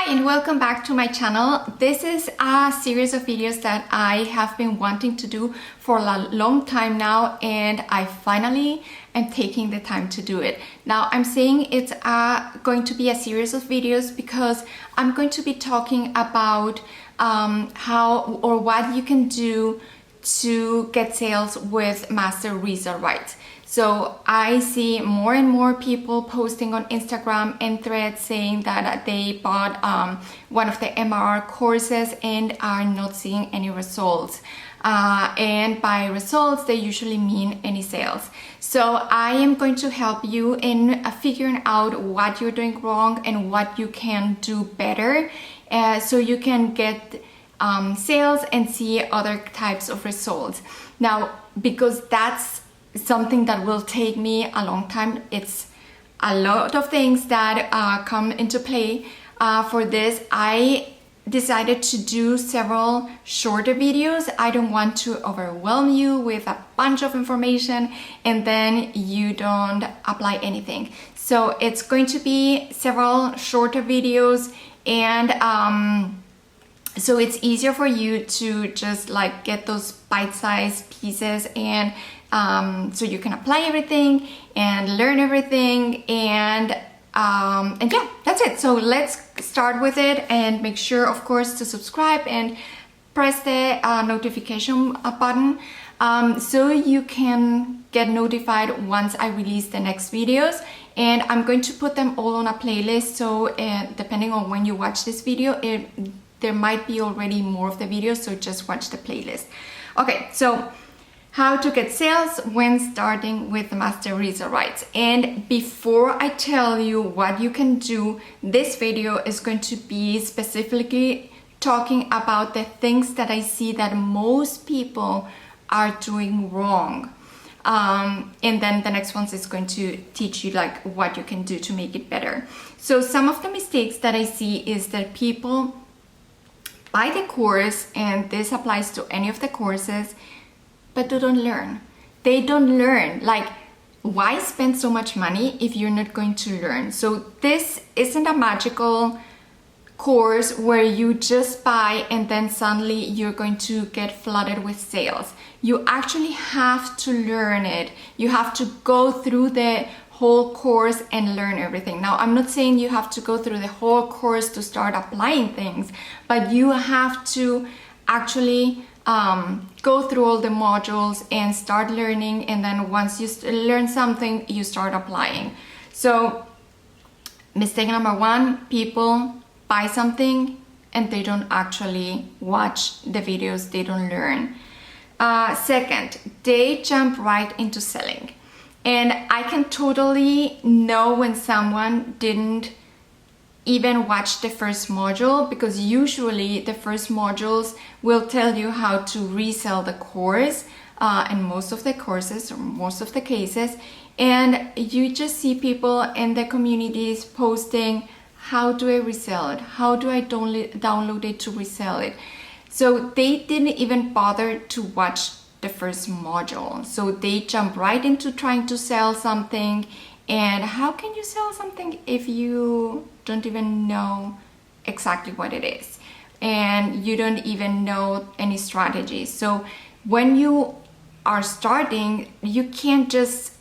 Hi and welcome back to my channel. This is a series of videos that I have been wanting to do for a long time now, and I finally am taking the time to do it. Now I'm saying it's going to be a series of videos because I'm going to be talking about how or what you can do to get sales with Master Resell Rights. So I see more and more people posting on Instagram and Threads saying that they bought one of the MRR courses and are not seeing any results. And by results, they usually mean any sales. So I am going to help you in figuring out what you're doing wrong and what you can do better, so you can get sales and see other types of results. Now, because that's something that will take me a long time, it's a lot of things that come into play. For this, I decided to do several shorter videos. I don't want to overwhelm you with a bunch of information and then you don't apply anything. So it's going to be several shorter videos, and so it's easier for you to just like get those bite-sized pieces, and so you can apply everything and learn everything, and yeah, that's it. So let's start with it, and make sure, of course, to subscribe and press the notification button so you can get notified once I release the next videos. And I'm going to put them all on a playlist, so depending on when you watch this video, there might be already more of the videos, so just watch the playlist. Okay, so how to get sales when starting with Master Resell Rights. And before I tell you what you can do, this video is going to be specifically talking about the things that I see that most people are doing wrong. And then the next one is going to teach you like what you can do to make it better. So some of the mistakes that I see is that people buy the course, and this applies to any of the courses, but they don't learn. They don't learn. Like, why spend so much money if you're not going to learn? So this isn't a magical course where you just buy and then suddenly you're going to get flooded with sales. You actually have to learn it. You have to go through the whole course and learn everything. Now, I'm not saying you have to go through the whole course to start applying things, but you have to actually go through all the modules and start learning, and then once you learn something, you start applying. So mistake number one, people buy something and they don't actually watch the videos, they don't learn. Second, they jump right into selling. And I can totally know when someone didn't even watch the first module, because usually the first modules will tell you how to resell the course, and most of the courses, or most of the cases, and you just see people in the communities posting, how do I resell it? How do I download it to resell it? So they didn't even bother to watch the first module. So they jump right into trying to sell something. And how can you sell something if you don't even know exactly what it is, and you don't even know any strategies? So when you are starting, you can't just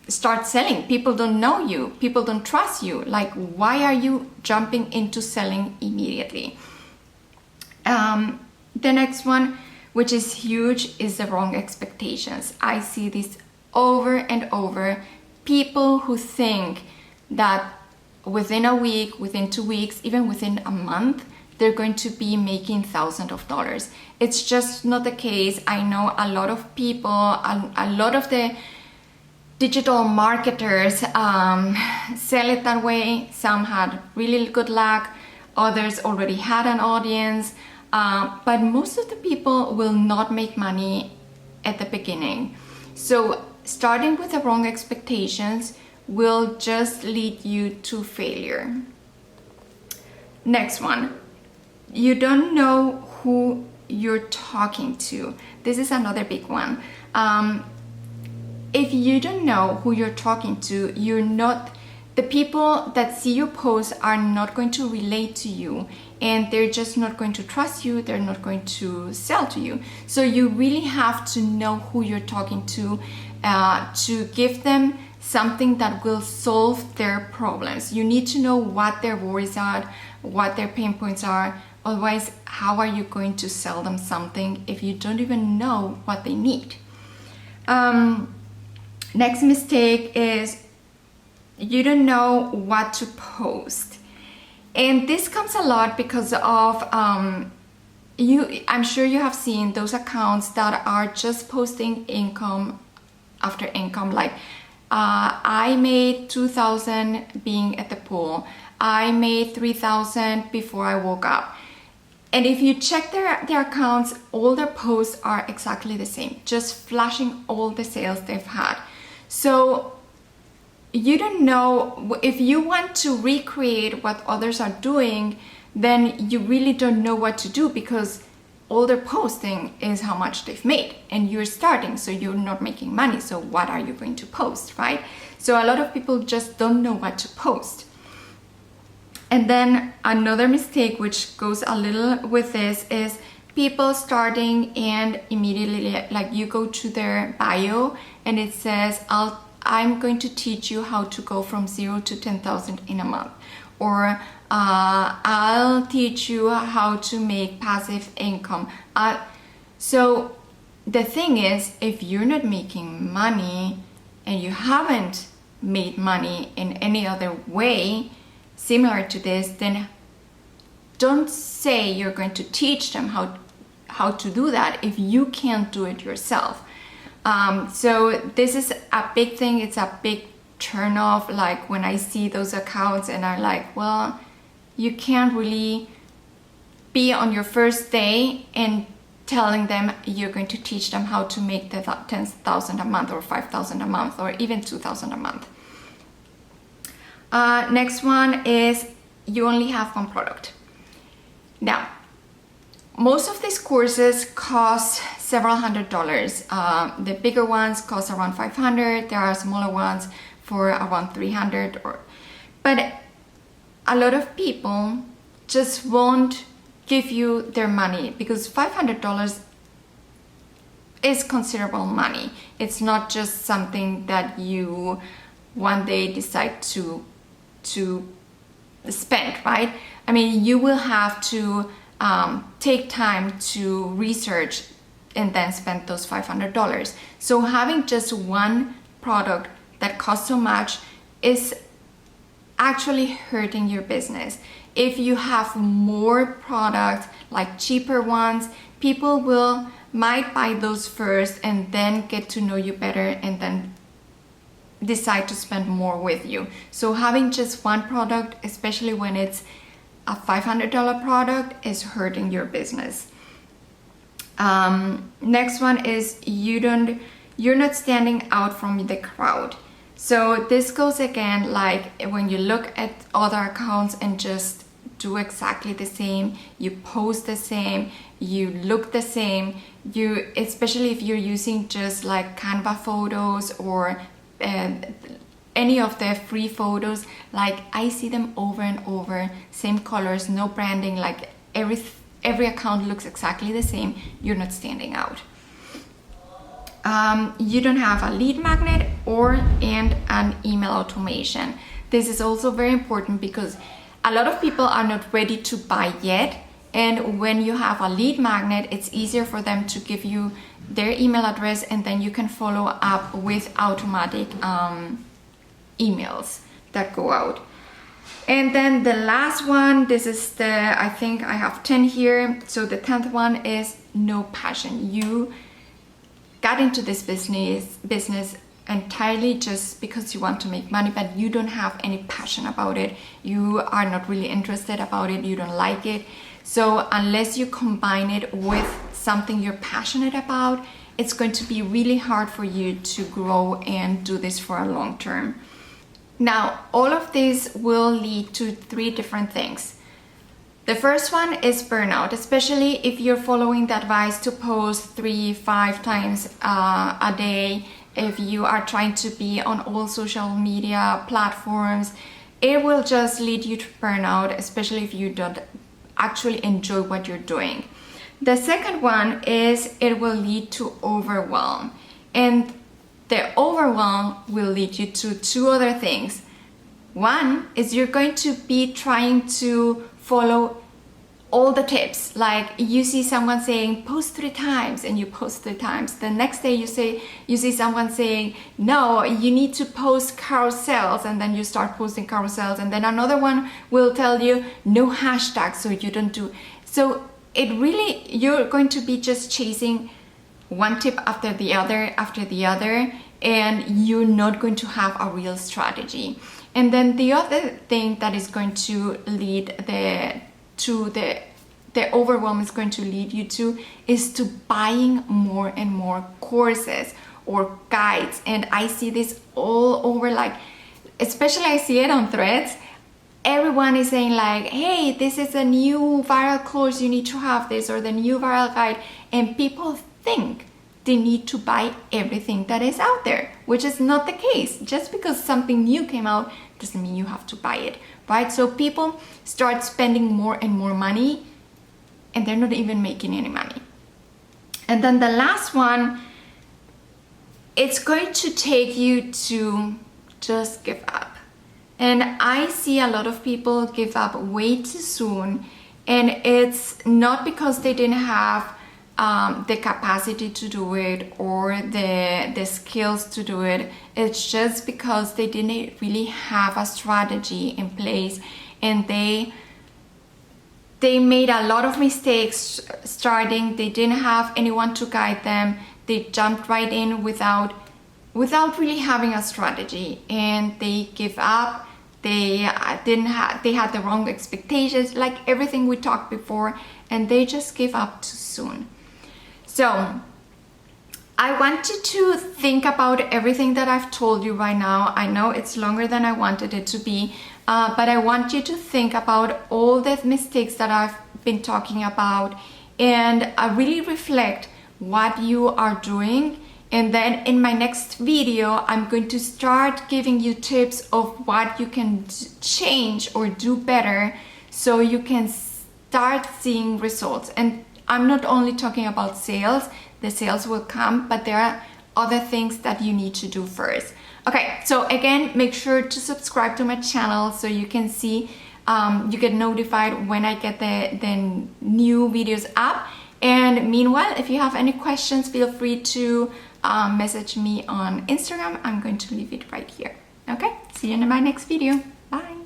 start selling. People don't know you, people don't trust you. Like, why are you jumping into selling immediately? The next one, which is huge, is the wrong expectations. I see this over and over. People who think that within a week, within 2 weeks, even within a month, they're going to be making thousands of dollars. It's just not the case. I know a lot of people, a lot of the digital marketers sell it that way. Some had really good luck, others already had an audience, but most of the people will not make money at the beginning. So starting with the wrong expectations will just lead you to failure. Next one, you don't know who you're talking to. This is another big one. If you don't know who you're talking to, you're not the people that see your posts are not going to relate to you, and they're just not going to trust you. They're not going to sell to you. So you really have to know who you're talking to give them something that will solve their problems. You need to know what their worries are, what their pain points are. Otherwise, how are you going to sell them something if you don't even know what they need? Next mistake is you don't know what to post. And this comes a lot because of I'm sure you have seen those accounts that are just posting income after income, like I made 2,000 being at the pool. I made 3,000 before I woke up. And if you check their accounts, all their posts are exactly the same, just flashing all the sales they've had. So you don't know, if you want to recreate what others are doing, then you really don't know what to do, because all they're posting is how much they've made, and you're starting, so you're not making money. So what are you going to post, right? So a lot of people just don't know what to post. And then another mistake, which goes a little with this, is people starting and immediately, like, you go to their bio and it says, I'm going to teach you how to go from 0 to 10,000 in a month, or I'll teach you how to make passive income. So the thing is, if you're not making money and you haven't made money in any other way similar to this, then don't say you're going to teach them how to do that if you can't do it yourself. So this is a big thing. It's a big turn off, like when I see those accounts and I'm like, well, you can't really be on your first day and telling them you're going to teach them how to make the 10,000 a month or 5,000 a month or even 2,000 a month. Next one is you only have one product. Now, most of these courses cost several $100s. The bigger ones cost around $500. There are smaller ones for around $300. But a lot of people just won't give you their money, because $500 is considerable money. It's not just something that you one day decide to spend, right? I mean, you will have to take time to research and then spend those $500. So having just one product that costs so much is actually hurting your business. If you have more products, like cheaper ones, people might buy those first and then get to know you better and then decide to spend more with you. So having just one product, especially when it's a $500 product, is hurting your business. Next one is you're not standing out from the crowd. So this goes again, like when you look at other accounts and just do exactly the same, you post the same, you look the same, especially if you're using just like Canva photos or any of the free photos, like I see them over and over, same colors, no branding, like every account looks exactly the same, you're not standing out. You don't have a lead magnet and an email automation. This is also very important because a lot of people are not ready to buy yet, and when you have a lead magnet, it's easier for them to give you their email address, and then you can follow up with automatic emails that go out. And then the last one, this is I think I have 10 here. So the 10th one is no passion. You got into this business entirely just because you want to make money, but you don't have any passion about it. You are not really interested about it. You don't like it. So unless you combine it with something you're passionate about, it's going to be really hard for you to grow and do this for a long term. Now, all of this will lead to 3 different things. The first one is burnout, especially if you're following the advice to post 3-5 times a day. If you are trying to be on all social media platforms, it will just lead you to burnout, especially if you don't actually enjoy what you're doing. The second one is it will lead to overwhelm. And the overwhelm will lead you to two other things. One is you're going to be trying to follow all the tips. Like you see someone saying post 3 times and you post 3 times. The next day you see someone saying no, you need to post carousels, and then you start posting carousels, and then another one will tell you no hashtags, so you don't do. So it really, you're going to be just chasing one tip after the other, and you're not going to have a real strategy. And then the other thing that is going to lead the overwhelm is going to lead you to is to buying more and more courses or guides. And I see this all over, like, especially I see it on Threads. Everyone is saying like, hey, this is a new viral course, you need to have this, or the new viral guide. And people think they need to buy everything that is out there, which is not the case. Just because something new came out doesn't mean you have to buy it, right? So people start spending more and more money, and they're not even making any money. And then the last one, it's going to take you to just give up. And I see a lot of people give up way too soon, and it's not because they didn't have the capacity to do it or the skills to do it. It's just because they didn't really have a strategy in place, and they made a lot of mistakes starting. They didn't have anyone to guide them. They jumped right in without really having a strategy, and they give up. They had the wrong expectations, like everything we talked before, and they just give up too soon. So I want you to think about everything that I've told you right now. I know it's longer than I wanted it to be, but I want you to think about all the mistakes that I've been talking about, and really reflect what you are doing. And then in my next video, I'm going to start giving you tips of what you can change or do better so you can start seeing results. And I'm not only talking about sales, the sales will come, but there are other things that you need to do first. Okay, so again, make sure to subscribe to my channel so you can see, you get notified when I get the new videos up. And meanwhile, if you have any questions, feel free to message me on Instagram. I'm going to leave it right here. Okay, see you in my next video. Bye.